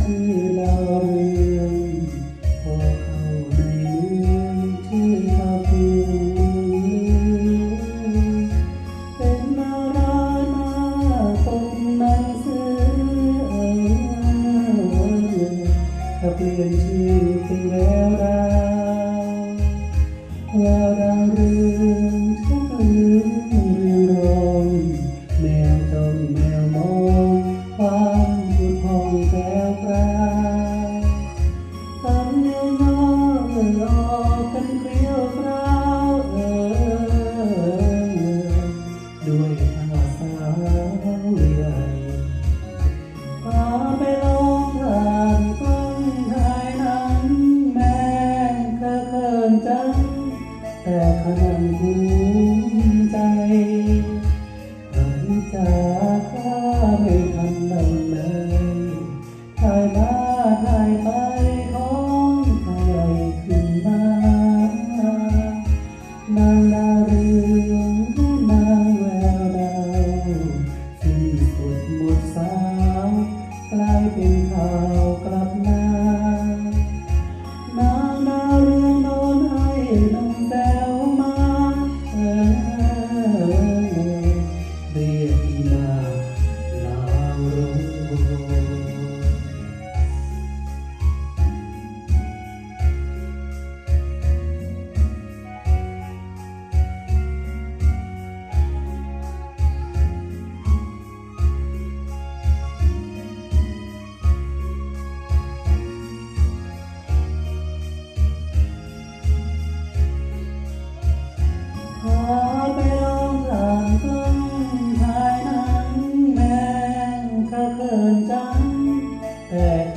ชื่อดาวเรืองพอเข้าในเมืองชื่อคาเฟ่เป็นดาราหน้าปกหนังสือถ้าเปลี่ยนชื่อเป็นแววดาวแววดาวเรืองทุกคืนเรืองรองแมวจ้องแมวมองความผุดผ่องแก้วปราทำยังงอหลอกกันเกลียวกราวด้วยภาษาใหญ่พาไปลองผ่านกล้องถ่ายหนังแม่เขินจังแต่ขนาดภูมิใจหายจากข้าไม่ทันลำเลยถ่ายมาถ่ายไปของใครขึ้นมานางดาวเรืองนางแววดาวสิ้นสุดหมดสาวกลายเป็นข่าวกลับหน้านางดาวเรืองโดนให้นมแซวมาเรียกอีมาดาวเรืองพาไปลองผ่านกล้องถ่ายหนังแม่เขินจังแต่ข